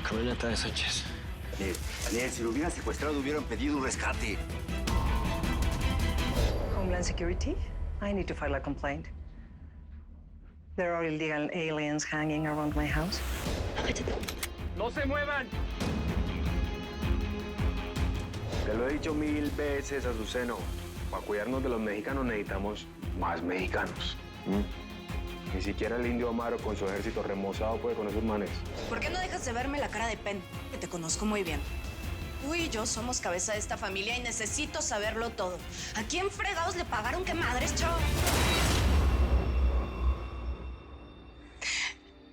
la camioneta de Sánchez. Daniel, si lo hubieran secuestrado, hubieran pedido un rescate. Homeland Security, I need to file a complaint. There are illegal aliens hanging around my house. ¡No se muevan! Te lo he dicho 1000 veces, Azuceno. Para cuidarnos de los mexicanos necesitamos más mexicanos. Ni siquiera el indio Amaro con su ejército remozado puede con esos manes. ¿Por qué no dejas de verme la cara de pen? Que te conozco muy bien. Tú y yo somos cabeza de esta familia y necesito saberlo todo. ¿A quién fregados le pagaron qué madres, chavo?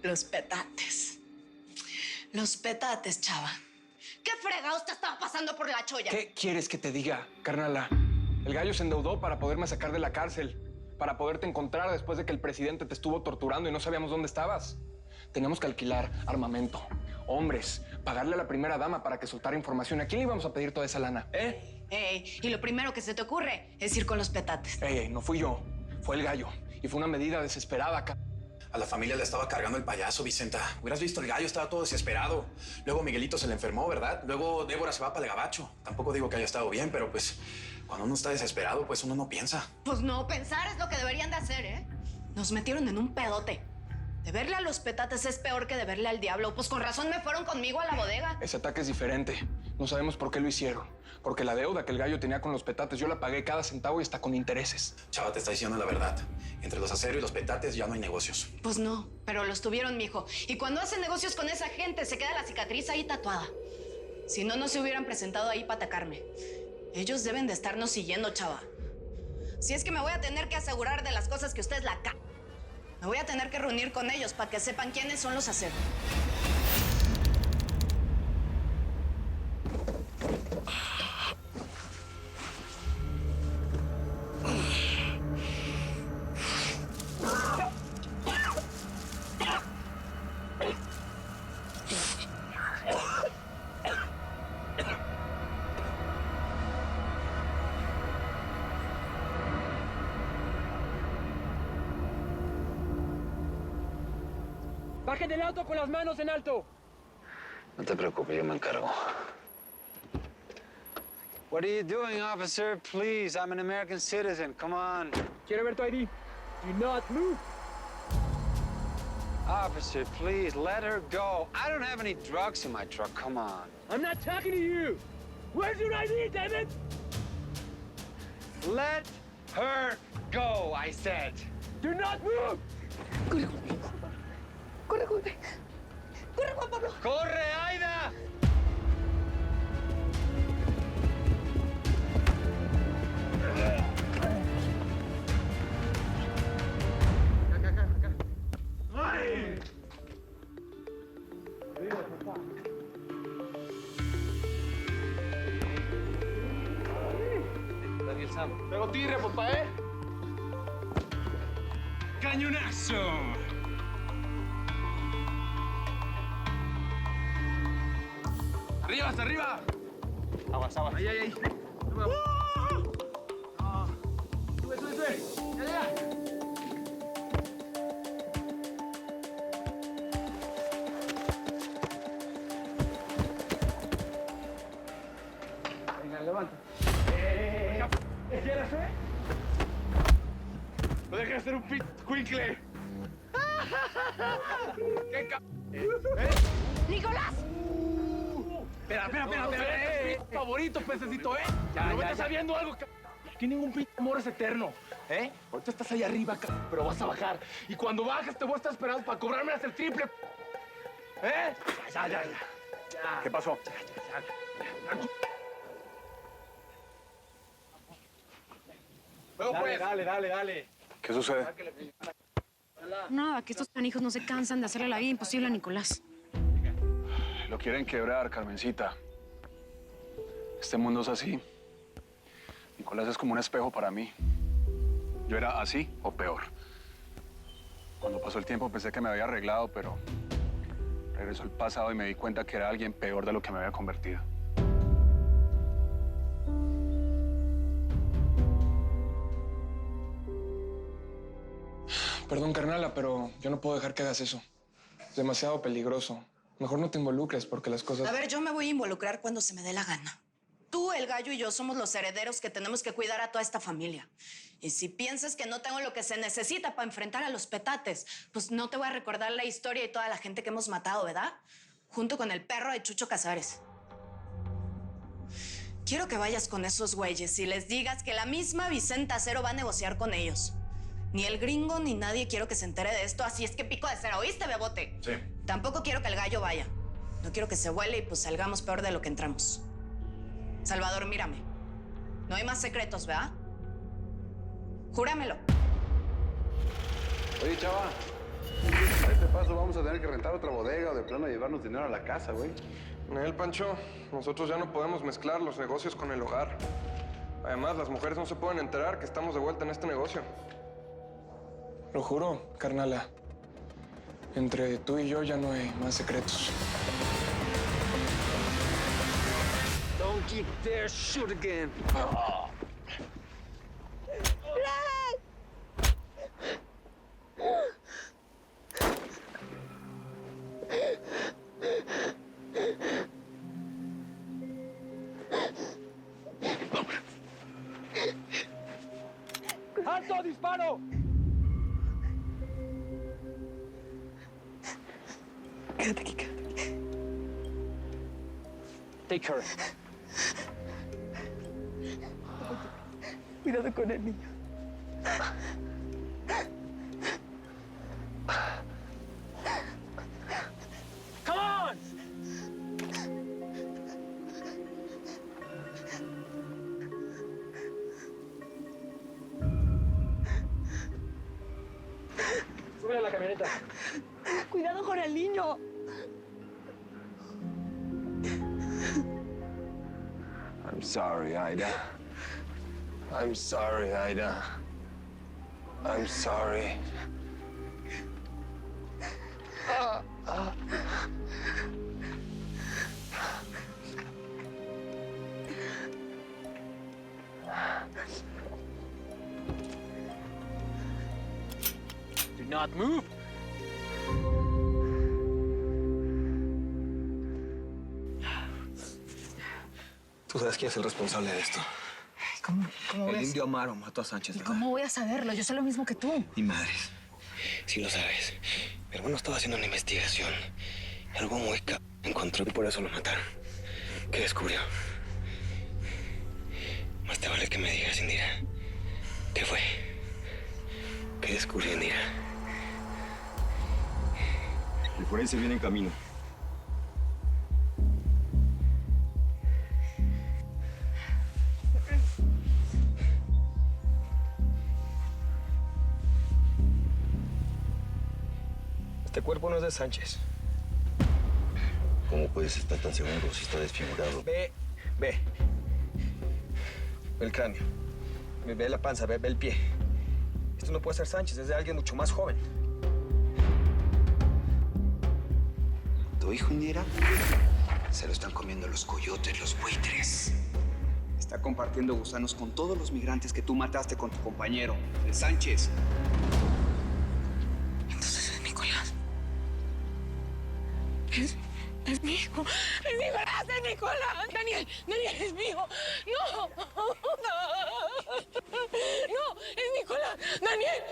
Los petates. Los petates, chava. ¿Qué fregados te estaba pasando por la cholla? ¿Qué quieres que te diga, carnala? El gallo se endeudó para poderme sacar de la cárcel, para poderte encontrar después de que el presidente te estuvo torturando y no sabíamos dónde estabas. Teníamos que alquilar armamento, hombres, pagarle a la primera dama para que soltara información. ¿A quién le íbamos a pedir toda esa lana, Y lo primero que se te ocurre es ir con los petates. No fui yo, fue el gallo. Y fue una medida desesperada, A la familia le estaba cargando el payaso, Vicenta. Hubieras visto, el gallo estaba todo desesperado. Luego Miguelito se le enfermó, ¿verdad? Luego Débora se va para el gabacho. Tampoco digo que haya estado bien, pero pues cuando uno está desesperado, pues uno no piensa. Pues no, pensar es lo que deberían de hacer, ¿eh? Nos metieron en un pedote. De verle a los petates es peor que de verle al diablo. Pues con razón me fueron conmigo a la bodega. Ese ataque es diferente. No sabemos por qué lo hicieron. Porque la deuda que el gallo tenía con los petates, yo la pagué cada centavo y hasta con intereses. Chava, te está diciendo la verdad. Entre los aceros y los petates ya no hay negocios. Pues no, pero los tuvieron, mijo. Y cuando hacen negocios con esa gente, se queda la cicatriz ahí tatuada. Si no, no se hubieran presentado ahí para atacarme. Ellos deben de estarnos siguiendo, chava. Si es que me voy a tener que asegurar de las cosas que ustedes la ca... Me voy a tener que reunir con ellos para que sepan quiénes son los aceros. ¡Bajen del auto con las manos en alto! No te preocupes, yo me encargo. What are you doing, officer? Please, I'm an American citizen. Come on. Quiero ver tu ID. Do not move. Officer, please, let her go. I don't have any drugs in my truck. Come on. I'm not talking to you. Where's your ID, damn it? Let her go, I said. Do not move. ¡Corre, Juan Pablo! ¡Corre, Aida! Luego tire, papá, ¿eh? ¡Cañonazo! ¡Arriba, hasta arriba! Aguas, aguas. ¡Ahí, ahí, ahí! ¡Sube, sube, sube! ¡Ya, ya! Venga, levanta. ¿Qué quieres, No dejes de ser un cuincle. ¡Qué ¡Nicolás! Espera. Favorito, pececito, ¿eh? Ya, no estás sabiendo algo, Aquí ningún amor es eterno, ¿eh? Ahorita estás ahí arriba, pero vas a bajar. Y cuando bajes te voy a estar esperando para cobrarme hasta el triple. ¿Eh? Ya. ¿Qué pasó? Dale. ¿Qué sucede? Nada, que estos canijos no se cansan de hacerle la vida imposible a Nicolás. Lo quieren quebrar, Carmencita. Este mundo es así. Nicolás es como un espejo para mí. Yo era así o peor. Cuando pasó el tiempo pensé que me había arreglado, pero regresó el pasado y me di cuenta que era alguien peor de lo que me había convertido. Perdón, carnala, pero yo no puedo dejar que hagas eso. Es demasiado peligroso. Mejor no te involucres porque las cosas... A ver, yo me voy a involucrar cuando se me dé la gana. Tú, el gallo y yo somos los herederos que tenemos que cuidar a toda esta familia. Y si piensas que no tengo lo que se necesita para enfrentar a los petates, pues no te voy a recordar la historia y toda la gente que hemos matado, ¿verdad? Junto con el perro de Chucho Casares. Quiero que vayas con esos güeyes y les digas que la misma Vicenta Acero va a negociar con ellos. Ni el gringo ni nadie quiero que se entere de esto, así es que pico de cera, ¿oíste, Bebote? Sí. Tampoco quiero que el gallo vaya. No quiero que se vuele y pues salgamos peor de lo que entramos. Salvador, mírame. No hay más secretos, ¿verdad? Júramelo. Oye, chava. A este paso vamos a tener que rentar otra bodega o de plano llevarnos dinero a la casa, güey. Nel, Pancho, nosotros ya no podemos mezclar los negocios con el hogar. Además, las mujeres no se pueden enterar que estamos de vuelta en este negocio. Lo juro, carnala. Entre tú y yo ya no hay más secretos. Don't you dare shoot again. ¡Alto, disparo! Quédate aquí, quédate aquí. Take her. Cuidado con el niño. Come on! Sube a la camioneta. Cuidado con el niño. I'm sorry, Ida. I'm sorry, Ida. I'm sorry. Do not move. Tú sabes quién es el responsable de esto. ¿Cómo El ves? indio Amaro mató a Sánchez, ¿Y ¿verdad? cómo voy a saberlo? Yo sé lo mismo que tú. Ni madres. Sí lo sabes. Mi hermano estaba haciendo una investigación. Algo muy encontró y por eso lo mataron. ¿Qué descubrió? Más te vale que me digas, Indira. ¿Qué fue? ¿Qué descubrió, Indira? El forense viene en camino. Este cuerpo no es de Sánchez. ¿Cómo puedes estar tan seguro si está desfigurado? Ve. Ve el cráneo. Ve la panza, ve el pie. Esto no puede ser Sánchez, es de alguien mucho más joven. ¿Tu hijo, Indira? Se lo están comiendo los coyotes, los buitres. Está compartiendo gusanos con todos los migrantes que tú mataste con tu compañero, el Sánchez. Entonces es Nicolás. Es mi hijo. Es Nicolás, es Nicolás. Daniel, es mi hijo. No. No, es Nicolás. Daniel.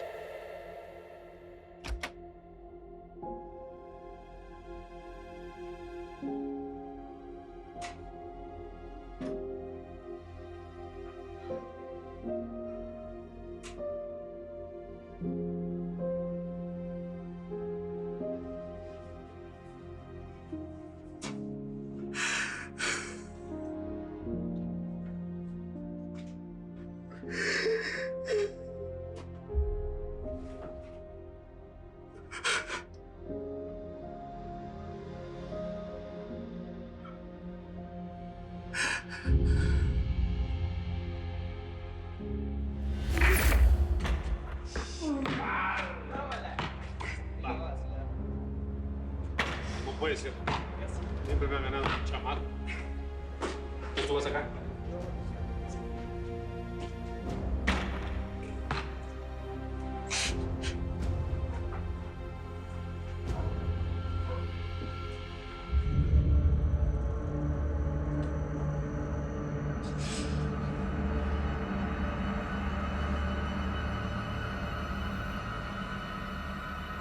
No puede ser. Siempre me ha ganado un chamaco. ¿Tú vas acá?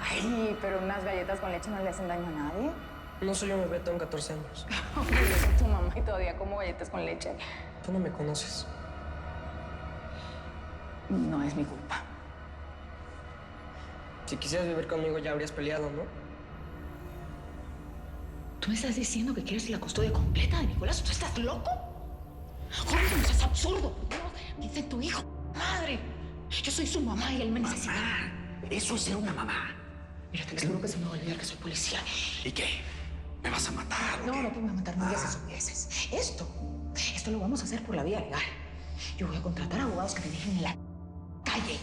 Ay, pero unas galletas con leche no le hacen daño a nadie. No soy un bebé, tengo 14 años. Oye, yo soy tu mamá y todavía como galletas con leche. Tú no me conoces. No es mi culpa. Si quisieras vivir conmigo ya habrías peleado, ¿no? ¿Tú me estás diciendo que quieres la custodia completa de Nicolás? ¿Tú estás loco? Jorge, no seas absurdo. Dice tu hijo. Madre, yo soy su mamá y él me necesita. Eso es ser una mamá. Mira, te juro que se me va a olvidar que soy policía. ¿Y qué? ¿Me vas a matar? No, no te voy a matar, no digas estupideces. Esto lo vamos a hacer por la vía legal. Yo voy a contratar abogados que te dejen en la calle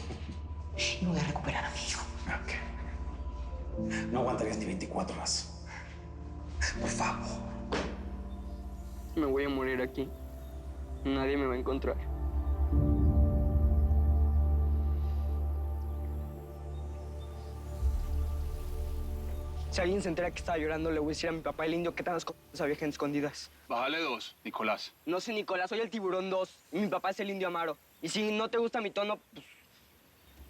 y voy a recuperar a mi hijo. Ok. No aguantarías ni 24 horas. Por favor. Me voy a morir aquí. Nadie me va a encontrar. Si alguien se entera que estaba llorando, le voy a decir a mi papá el indio que tan había gente escondidas. Bájale 2, Nicolás. No soy Nicolás, soy el tiburón 2. Y mi papá es el indio Amaro. Y si no te gusta mi tono, pues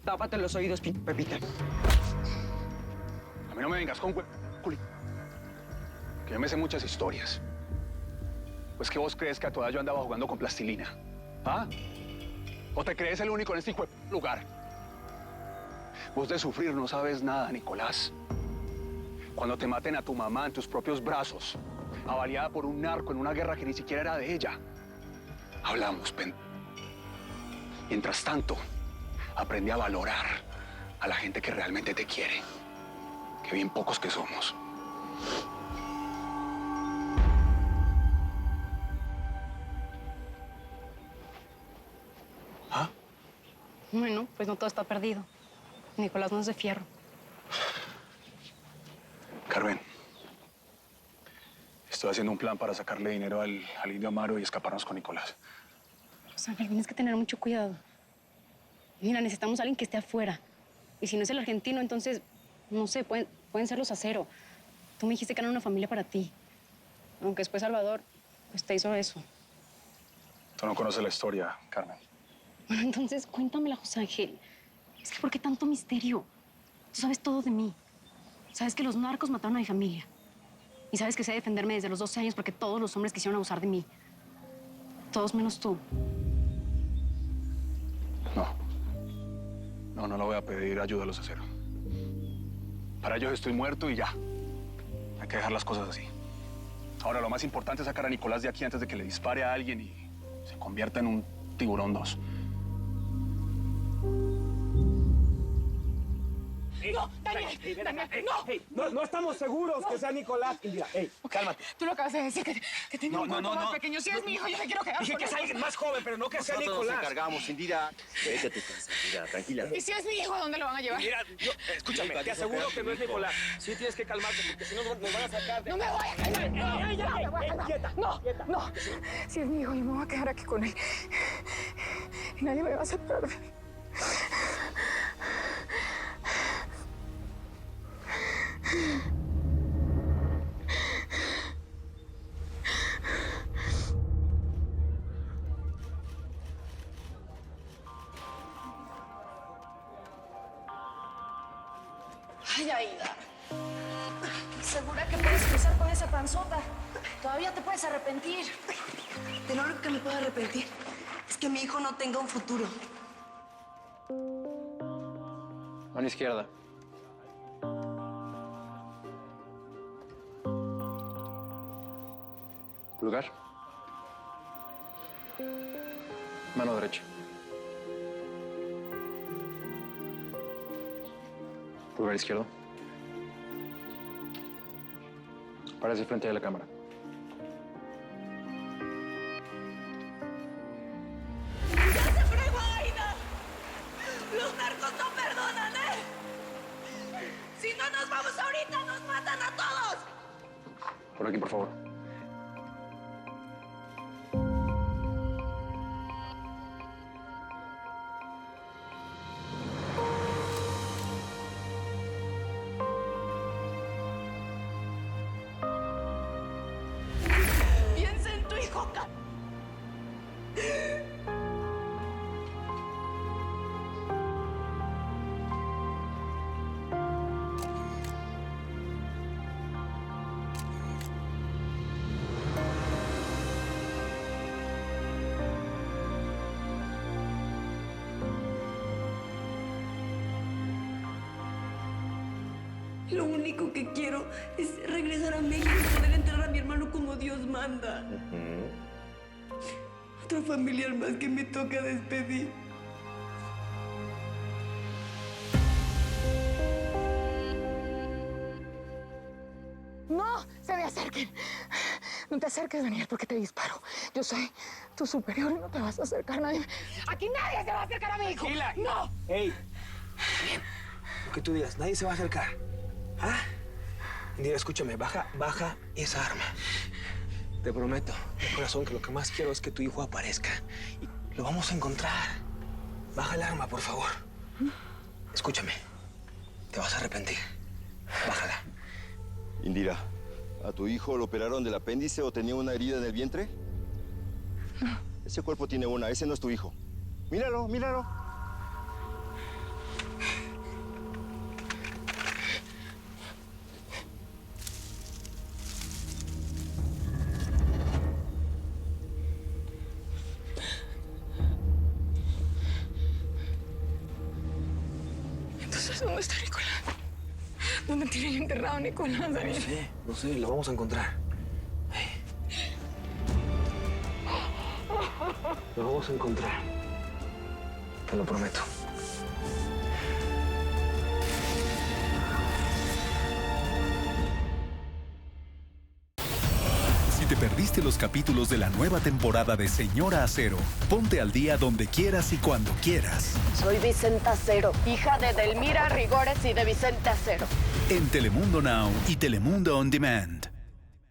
tápate los oídos, Pepita. A mí no me vengas con culi. Que yo me sé muchas historias. Pues que vos crees que a toda yo andaba jugando con plastilina. ¿Ah? ¿O te crees el único en este lugar? Vos de sufrir no sabes nada, Nicolás. Cuando te maten a tu mamá en tus propios brazos, avaliada por un narco en una guerra que ni siquiera era de ella. Hablamos, Mientras tanto, aprende a valorar a la gente que realmente te quiere. Que bien pocos que somos. ¿Ah? Bueno, pues no todo está perdido. Nicolás no es de fierro. Carmen, estoy haciendo un plan para sacarle dinero al indio Amaro y escaparnos con Nicolás. Pues Ángel, tienes que tener mucho cuidado. Mira, necesitamos a alguien que esté afuera. Y si no es el argentino, entonces, no sé, pueden ser los Acero. Tú me dijiste que eran una familia para ti. Aunque después Salvador, pues te hizo eso. Tú no conoces la historia, Carmen. Bueno, entonces cuéntamela, José Ángel. Es que ¿por qué tanto misterio? Tú sabes todo de mí. Sabes que los narcos mataron a mi familia. Y sabes que sé defenderme desde los 12 años porque todos los hombres quisieron abusar de mí. Todos menos tú. No le voy a pedir ayuda a los Acero. Para ellos estoy muerto y ya. Hay que dejar las cosas así. Ahora, lo más importante es sacar a Nicolás de aquí antes de que le dispare a alguien y se convierta en un tiburón 2. No, Daniel, Daniel, no. No estamos seguros que sea Nicolás. Indira, cálmate. Tú lo acabas de decir, que tenía un cuerpo más pequeño. Si es mi hijo, yo me quiero quedar Dije con que él. es alguien más joven, pero no que sea Nosotros Nicolás. nos encargamos, Indira. Vete a tu casa, Indira, tranquila. ¿Y si es mi hijo, a dónde lo van a llevar? Mira, escúchame, te aseguro que no es Nicolás. Sí tienes que calmarte, porque si no nos van a sacar de... No me voy a calmar. No me voy a calmar. No. Si es mi hijo, yo me voy a quedar aquí con él. Y nadie me va a separar de él. Ay, Aida. ¿Segura que puedes cruzar con esa panzota? Todavía te puedes arrepentir. De lo único que me puedo arrepentir es que mi hijo no tenga un futuro. Mano izquierda. Pulgar. Mano derecha. Pulgar izquierdo. Párese frente de la cámara. ¡Ya se fregó, Aida! ¡Los narcos no perdonan, Si no nos vamos ahorita, nos matan a todos. Por aquí, por favor. Piensa en tu hijo, Lo único que quiero es regresar a México y poder enterrar a mi hermano como Dios manda. Otro familiar más que me toca despedir. ¡No se me acerquen! No te acerques, Daniel, porque te disparo. Yo soy tu superior y no te vas a acercar nadie. ¡Aquí nadie se va a acercar a mi hijo! ¡Tranquila! ¡No! ¡Ey! Bien. Lo que tú digas, nadie se va a acercar. ¿Ah? Indira, escúchame, baja esa arma. Te prometo, de corazón, que lo que más quiero es que tu hijo aparezca. Y lo vamos a encontrar. Baja el arma, por favor. Escúchame. Te vas a arrepentir. Bájala. Indira, ¿a tu hijo lo operaron del apéndice o tenía una herida en el vientre? No. Ese cuerpo tiene una, ese no es tu hijo. Míralo, míralo. Entonces, ¿dónde está Nicolás? ¿Dónde tienen enterrado a Nicolás, Daniel? No sé, lo vamos a encontrar. Lo vamos a encontrar. Te lo prometo. Si te perdiste los capítulos de la nueva temporada de Señora Acero, ponte al día donde quieras y cuando quieras. Soy Vicenta Acero, hija de Delmira Rigores y de Vicente Acero. En Telemundo Now y Telemundo On Demand.